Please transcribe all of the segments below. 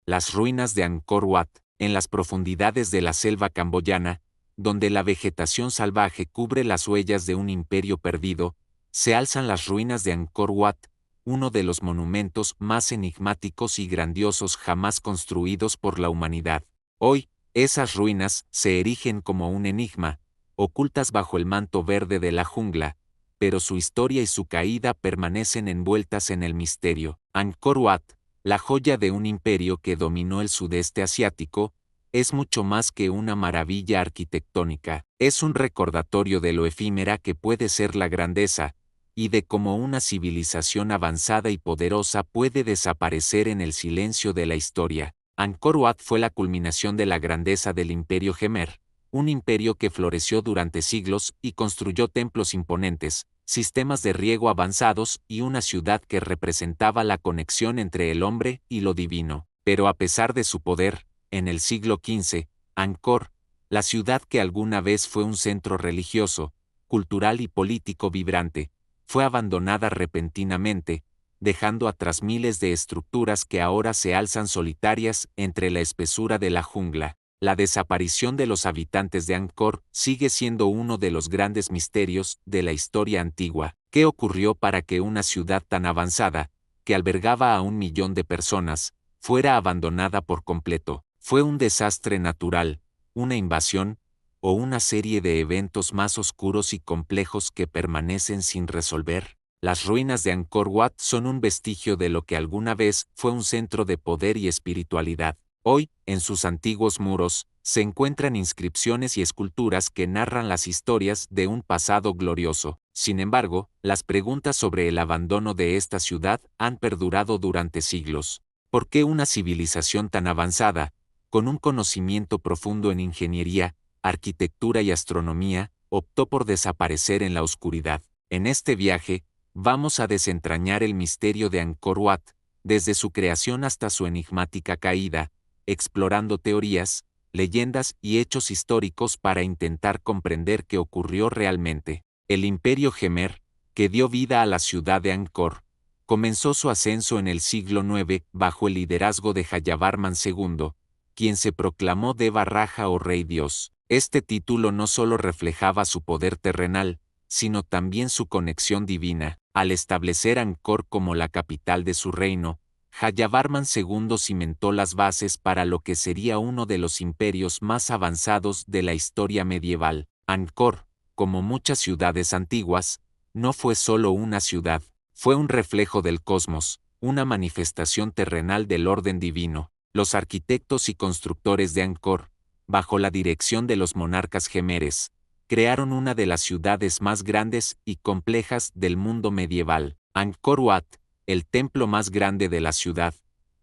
Las ruinas de Angkor Wat, en las profundidades de la selva camboyana, donde la vegetación salvaje cubre las huellas de un imperio perdido, se alzan las ruinas de Angkor Wat, uno de los monumentos más enigmáticos y grandiosos jamás construidos por la humanidad. Hoy, esas ruinas se erigen como un enigma, ocultas bajo el manto verde de la jungla, pero su historia y su caída permanecen envueltas en el misterio. Angkor Wat, la joya de un imperio que dominó el sudeste asiático, es mucho más que una maravilla arquitectónica, es un recordatorio de lo efímera que puede ser la grandeza, y de cómo una civilización avanzada y poderosa puede desaparecer en el silencio de la historia. Angkor Wat fue la culminación de la grandeza del Imperio Jemer, un imperio que floreció durante siglos y construyó templos imponentes, sistemas de riego avanzados y una ciudad que representaba la conexión entre el hombre y lo divino. Pero a pesar de su poder, en el siglo XV, Angkor, la ciudad que alguna vez fue un centro religioso, cultural y político vibrante, fue abandonada repentinamente, dejando atrás miles de estructuras que ahora se alzan solitarias entre la espesura de la jungla. La desaparición de los habitantes de Angkor sigue siendo uno de los grandes misterios de la historia antigua. ¿Qué ocurrió para que una ciudad tan avanzada, que albergaba a 1 millón de personas, fuera abandonada por completo? ¿Fue un desastre natural, una invasión, o una serie de eventos más oscuros y complejos que permanecen sin resolver? Las ruinas de Angkor Wat son un vestigio de lo que alguna vez fue un centro de poder y espiritualidad. Hoy, en sus antiguos muros, se encuentran inscripciones y esculturas que narran las historias de un pasado glorioso. Sin embargo, las preguntas sobre el abandono de esta ciudad han perdurado durante siglos. ¿Por qué una civilización tan avanzada, con un conocimiento profundo en ingeniería, arquitectura y astronomía, optó por desaparecer en la oscuridad? En este viaje, vamos a desentrañar el misterio de Angkor Wat, desde su creación hasta su enigmática caída, explorando teorías, leyendas y hechos históricos para intentar comprender qué ocurrió realmente. El Imperio Jemer, que dio vida a la ciudad de Angkor, comenzó su ascenso en el siglo IX bajo el liderazgo de Jayavarman II, quien se proclamó Deva Raja o Rey Dios. Este título no solo reflejaba su poder terrenal, sino también su conexión divina. Al establecer Angkor como la capital de su reino, Jayavarman II cimentó las bases para lo que sería uno de los imperios más avanzados de la historia medieval. Angkor, como muchas ciudades antiguas, no fue solo una ciudad, fue un reflejo del cosmos, una manifestación terrenal del orden divino. Los arquitectos y constructores de Angkor, bajo la dirección de los monarcas jemeres, crearon una de las ciudades más grandes y complejas del mundo medieval. Angkor Wat, el templo más grande de la ciudad,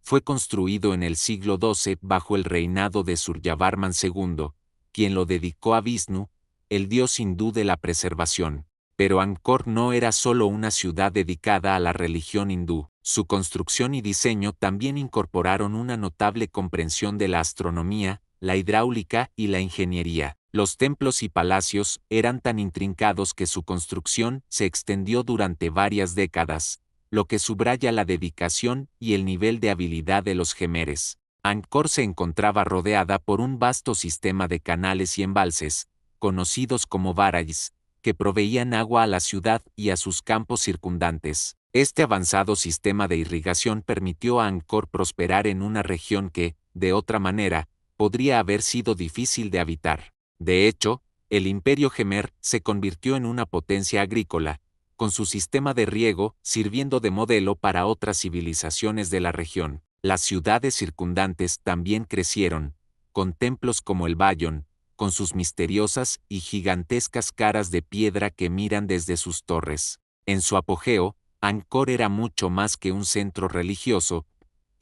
fue construido en el siglo XII bajo el reinado de Suryavarman II, quien lo dedicó a Vishnu, el dios hindú de la preservación. Pero Angkor no era solo una ciudad dedicada a la religión hindú. Su construcción y diseño también incorporaron una notable comprensión de la astronomía, la hidráulica y la ingeniería. Los templos y palacios eran tan intrincados que su construcción se extendió durante varias décadas, lo que subraya la dedicación y el nivel de habilidad de los jemeres. Angkor se encontraba rodeada por un vasto sistema de canales y embalses, conocidos como barrages, que proveían agua a la ciudad y a sus campos circundantes. Este avanzado sistema de irrigación permitió a Angkor prosperar en una región que, de otra manera, podría haber sido difícil de habitar. De hecho, el Imperio Jemer se convirtió en una potencia agrícola, con su sistema de riego sirviendo de modelo para otras civilizaciones de la región. Las ciudades circundantes también crecieron, con templos como el Bayon, con sus misteriosas y gigantescas caras de piedra que miran desde sus torres. En su apogeo, Angkor era mucho más que un centro religioso,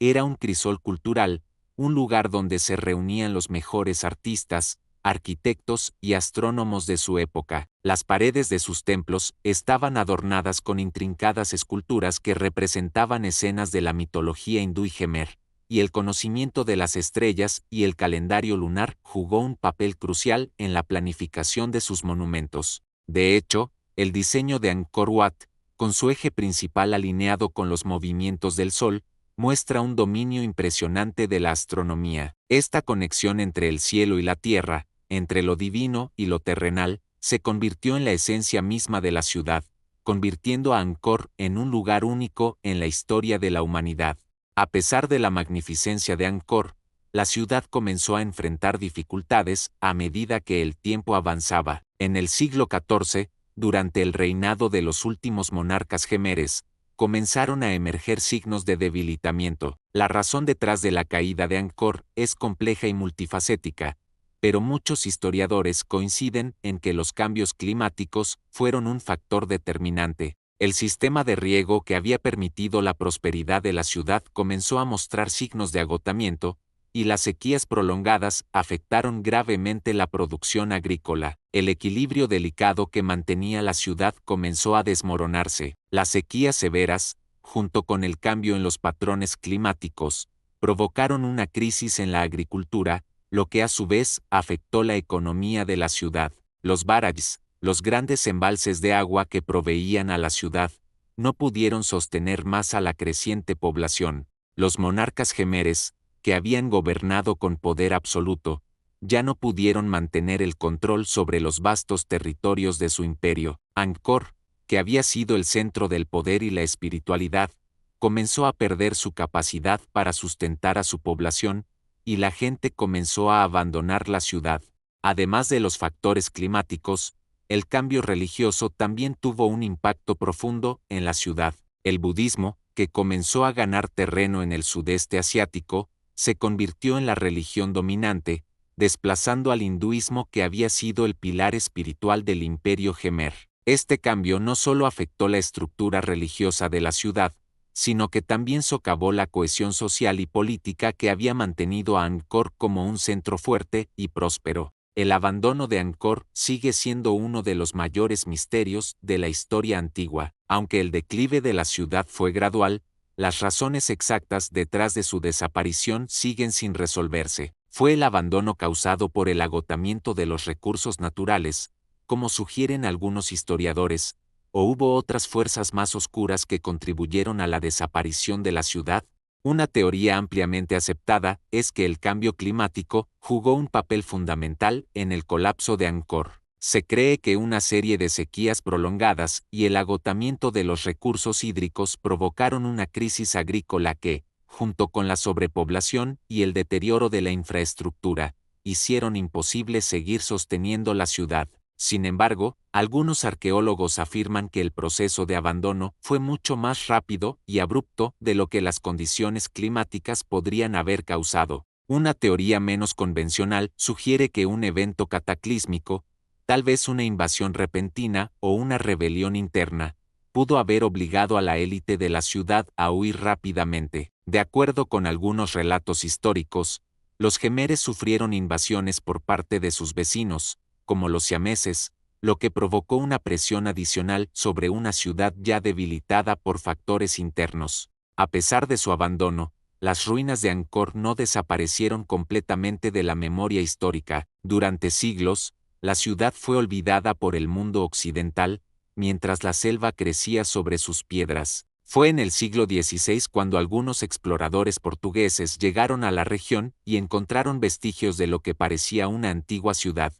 era un crisol cultural, un lugar donde se reunían los mejores artistas, arquitectos y astrónomos de su época. Las paredes de sus templos estaban adornadas con intrincadas esculturas que representaban escenas de la mitología hindú y jemer, y el conocimiento de las estrellas y el calendario lunar jugó un papel crucial en la planificación de sus monumentos. De hecho, el diseño de Angkor Wat, con su eje principal alineado con los movimientos del Sol, muestra un dominio impresionante de la astronomía. Esta conexión entre el cielo y la tierra, entre lo divino y lo terrenal, se convirtió en la esencia misma de la ciudad, convirtiendo a Angkor en un lugar único en la historia de la humanidad. A pesar de la magnificencia de Angkor, la ciudad comenzó a enfrentar dificultades a medida que el tiempo avanzaba. En el siglo XIV, durante el reinado de los últimos monarcas jemeres, comenzaron a emerger signos de debilitamiento. La razón detrás de la caída de Angkor es compleja y multifacética, pero muchos historiadores coinciden en que los cambios climáticos fueron un factor determinante. El sistema de riego que había permitido la prosperidad de la ciudad comenzó a mostrar signos de agotamiento, y las sequías prolongadas afectaron gravemente la producción agrícola. El equilibrio delicado que mantenía la ciudad comenzó a desmoronarse. Las sequías severas, junto con el cambio en los patrones climáticos, provocaron una crisis en la agricultura, lo que a su vez afectó la economía de la ciudad. Los barajes, los grandes embalses de agua que proveían a la ciudad, no pudieron sostener más a la creciente población. Los monarcas jemeres, que habían gobernado con poder absoluto, ya no pudieron mantener el control sobre los vastos territorios de su imperio. Angkor, que había sido el centro del poder y la espiritualidad, comenzó a perder su capacidad para sustentar a su población, y la gente comenzó a abandonar la ciudad. Además de los factores climáticos, el cambio religioso también tuvo un impacto profundo en la ciudad. El budismo, que comenzó a ganar terreno en el sudeste asiático, se convirtió en la religión dominante, desplazando al hinduismo que había sido el pilar espiritual del imperio jemer. Este cambio no solo afectó la estructura religiosa de la ciudad, sino que también socavó la cohesión social y política que había mantenido a Angkor como un centro fuerte y próspero. El abandono de Angkor sigue siendo uno de los mayores misterios de la historia antigua. Aunque el declive de la ciudad fue gradual, las razones exactas detrás de su desaparición siguen sin resolverse. ¿Fue el abandono causado por el agotamiento de los recursos naturales, como sugieren algunos historiadores, o hubo otras fuerzas más oscuras que contribuyeron a la desaparición de la ciudad? Una teoría ampliamente aceptada es que el cambio climático jugó un papel fundamental en el colapso de Angkor. Se cree que una serie de sequías prolongadas y el agotamiento de los recursos hídricos provocaron una crisis agrícola que, junto con la sobrepoblación y el deterioro de la infraestructura, hicieron imposible seguir sosteniendo la ciudad. Sin embargo, algunos arqueólogos afirman que el proceso de abandono fue mucho más rápido y abrupto de lo que las condiciones climáticas podrían haber causado. Una teoría menos convencional sugiere que un evento cataclísmico, tal vez una invasión repentina o una rebelión interna, pudo haber obligado a la élite de la ciudad a huir rápidamente. De acuerdo con algunos relatos históricos, los jemeres sufrieron invasiones por parte de sus vecinos, como los siameses, lo que provocó una presión adicional sobre una ciudad ya debilitada por factores internos. A pesar de su abandono, las ruinas de Angkor no desaparecieron completamente de la memoria histórica. Durante siglos, la ciudad fue olvidada por el mundo occidental, mientras la selva crecía sobre sus piedras. Fue en el siglo XVI cuando algunos exploradores portugueses llegaron a la región y encontraron vestigios de lo que parecía una antigua ciudad.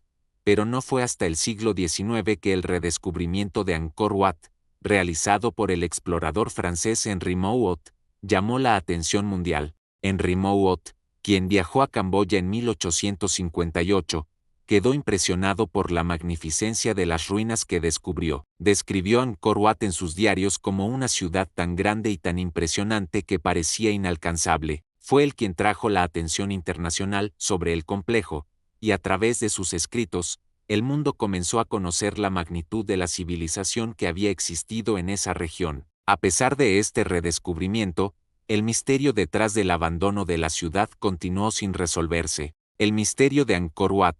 Pero no fue hasta el siglo XIX que el redescubrimiento de Angkor Wat, realizado por el explorador francés Henri Mouhot, llamó la atención mundial. Henri Mouhot, quien viajó a Camboya en 1858, quedó impresionado por la magnificencia de las ruinas que descubrió. Describió Angkor Wat en sus diarios como una ciudad tan grande y tan impresionante que parecía inalcanzable. Fue él quien trajo la atención internacional sobre el complejo, y a través de sus escritos, el mundo comenzó a conocer la magnitud de la civilización que había existido en esa región. A pesar de este redescubrimiento, el misterio detrás del abandono de la ciudad continuó sin resolverse. El misterio de Angkor Wat,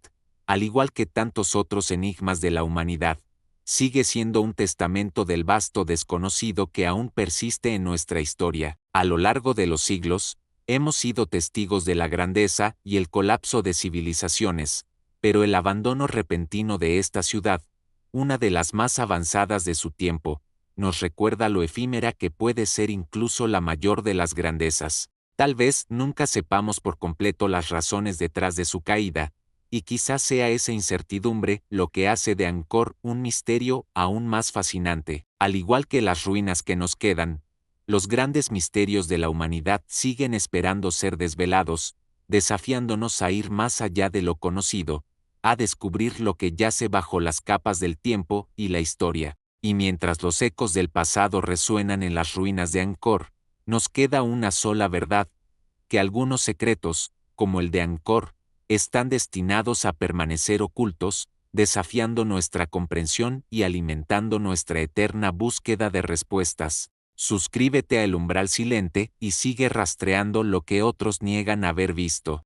al igual que tantos otros enigmas de la humanidad, sigue siendo un testamento del vasto desconocido que aún persiste en nuestra historia. A lo largo de los siglos, hemos sido testigos de la grandeza y el colapso de civilizaciones, pero el abandono repentino de esta ciudad, una de las más avanzadas de su tiempo, nos recuerda lo efímera que puede ser incluso la mayor de las grandezas. Tal vez nunca sepamos por completo las razones detrás de su caída, y quizás sea esa incertidumbre lo que hace de Angkor un misterio aún más fascinante. Al igual que las ruinas que nos quedan, los grandes misterios de la humanidad siguen esperando ser desvelados, desafiándonos a ir más allá de lo conocido, a descubrir lo que yace bajo las capas del tiempo y la historia. Y mientras los ecos del pasado resuenan en las ruinas de Angkor, nos queda una sola verdad, que algunos secretos, como el de Angkor, están destinados a permanecer ocultos, desafiando nuestra comprensión y alimentando nuestra eterna búsqueda de respuestas. Suscríbete a El Umbral Silente y sigue rastreando lo que otros niegan haber visto.